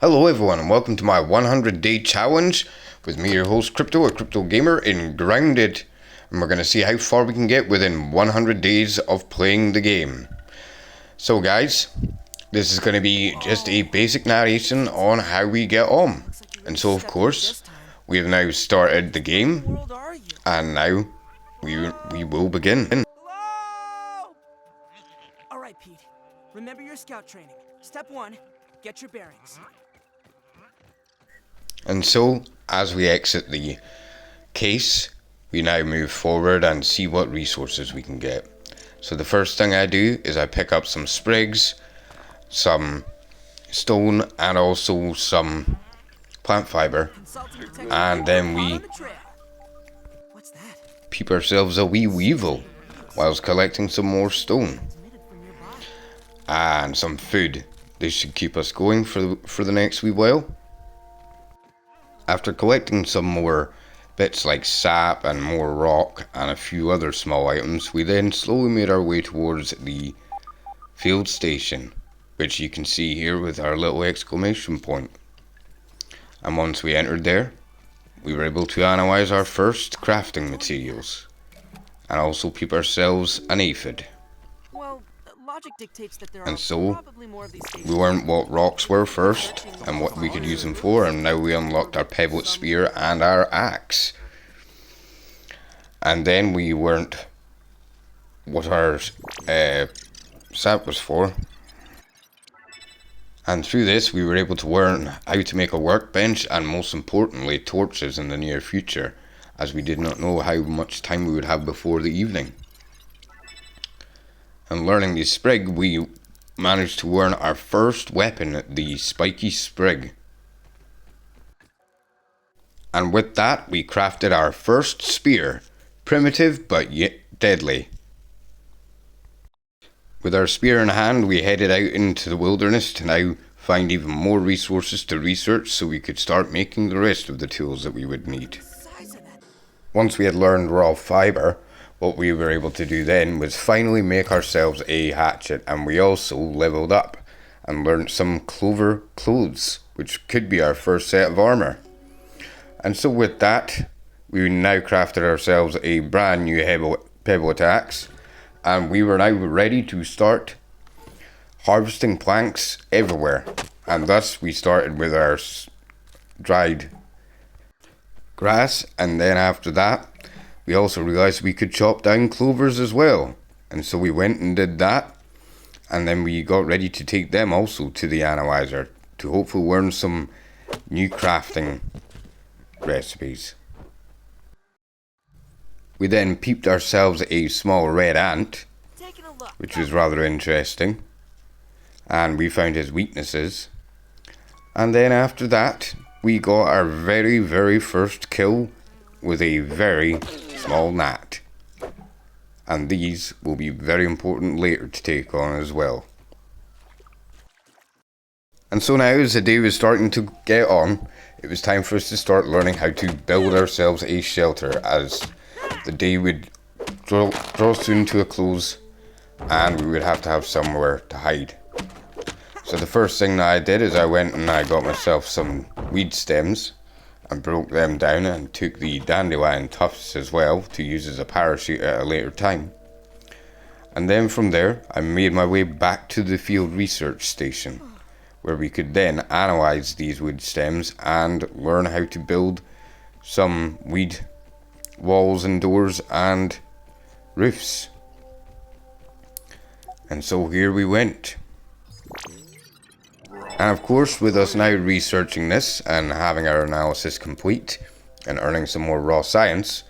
Hello everyone and welcome to my 100-day challenge with me, your host Crypto, a crypto gamer in Grounded. And we're going to see how far we can get within 100 days of playing the game. So guys, this is going to be just a basic narration on how we get on. And so of course, we have now started the game and now we will begin. Hello! Alright Pete, remember your scout training. Step 1, get your bearings. And so, as we exit the case, we now move forward and see what resources we can get. So the first thing I do is I pick up some sprigs, some stone, and also some plant fiber. And then we peep ourselves a wee weevil whilst collecting some more stone. And some food. This should keep us going for the next wee while. After collecting some more bits like sap and more rock and a few other small items, we then slowly made our way towards the field station, which you can see here with our little exclamation point. And once we entered there, we were able to analyze our first crafting materials and also peep ourselves an aphid. Logic dictates that there And are so, probably more of these we learned what rocks were first and what we could use them for, and now we unlocked our pebblet spear and our axe. And then we learned what our sap was for. And through this we were able to learn how to make a workbench and most importantly torches in the near future, as we did not know how much time we would have before the evening. And learning the sprig, we managed to learn our first weapon, the spiky sprig. And with that, we crafted our first spear, primitive but yet deadly. With our spear in hand, we headed out into the wilderness to now find even more resources to research so we could start making the rest of the tools that we would need. Once we had learned raw fiber, what we were able to do then was finally make ourselves a hatchet, and we also leveled up and learned some clover clothes, which could be our first set of armor. And so with that, we now crafted ourselves a brand new pebblet axe, and we were now ready to start harvesting planks everywhere. And thus we started with our dried grass, and then after that we also realized we could chop down clovers as well. And so we went and did that, and then we got ready to take them also to the analyzer to hopefully learn some new crafting recipes. We then peeped ourselves a small red ant, which was rather interesting, and we found his weaknesses. And then after that, we got our very first kill with a very small gnat. And these will be very important later to take on as well. And so now, as the day was starting to get on, it was time for us to start learning how to build ourselves a shelter, as the day would draw soon to a close and we would have to have somewhere to hide. So the first thing that I did is I went and I got myself some weed stems and broke them down and took the dandelion tufts as well to use as a parachute at a later time. And then from there I made my way back to the field research station, where we could then analyze these wood stems and learn how to build some weed walls and doors and roofs. And so here we went. And of course, with us now researching this and having our analysis complete and earning some more raw science,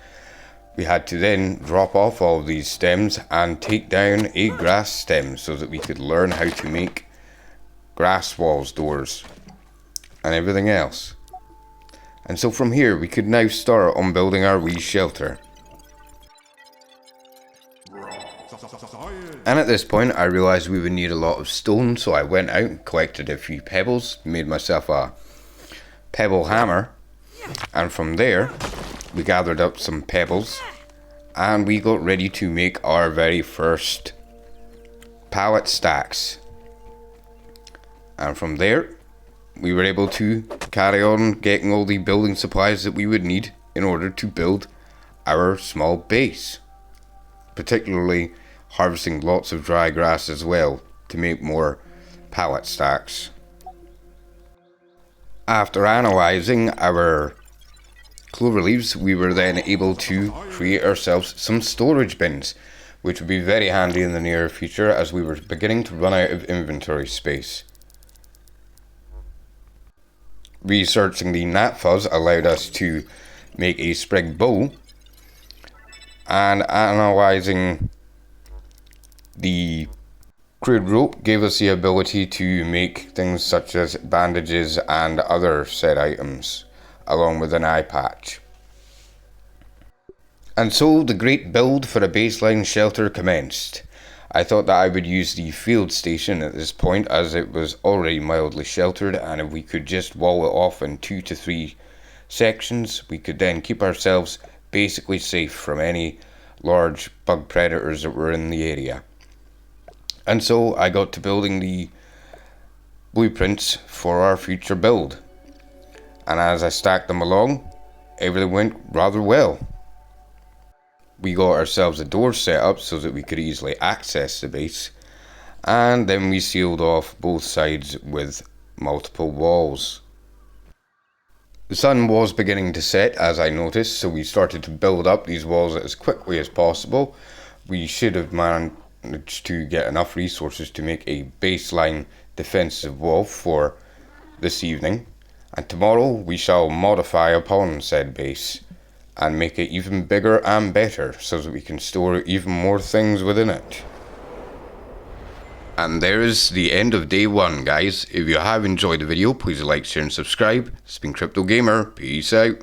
we had to then drop off all of these stems and take down a grass stem so that we could learn how to make grass walls, doors, and everything else. And so from here, we could now start on building our wee shelter. And at this point I realised we would need a lot of stone, so I went out and collected a few pebbles, made myself a pebble hammer, and from there we gathered up some pebbles and we got ready to make our very first pallet stacks. And from there we were able to carry on getting all the building supplies that we would need in order to build our small base. Particularly harvesting lots of dry grass as well to make more pallet stacks. After analysing our clover leaves, we were then able to create ourselves some storage bins, which would be very handy in the near future as we were beginning to run out of inventory space. Researching the gnat fuzz allowed us to make a sprig bow, and analysing the crude rope gave us the ability to make things such as bandages and other said items, along with an eye patch. And so the great build for a baseline shelter commenced. I thought that I would use the field station at this point as it was already mildly sheltered, and if we could just wall it off in 2 to 3 sections, we could then keep ourselves basically safe from any large bug predators that were in the area. And so I got to building the blueprints for our future build. And as I stacked them along, everything went rather well. We got ourselves a door set up so that we could easily access the base. And then we sealed off both sides with multiple walls. The sun was beginning to set as I noticed, so we started to build up these walls as quickly as possible. We should have managed to get enough resources to make a baseline defensive wall for this evening, and tomorrow we shall modify upon said base and make it even bigger and better so that we can store even more things within it. And there is the end of day 1, guys. If you have enjoyed the video, please like, share and subscribe. It's been Crypto Gamer. Peace out.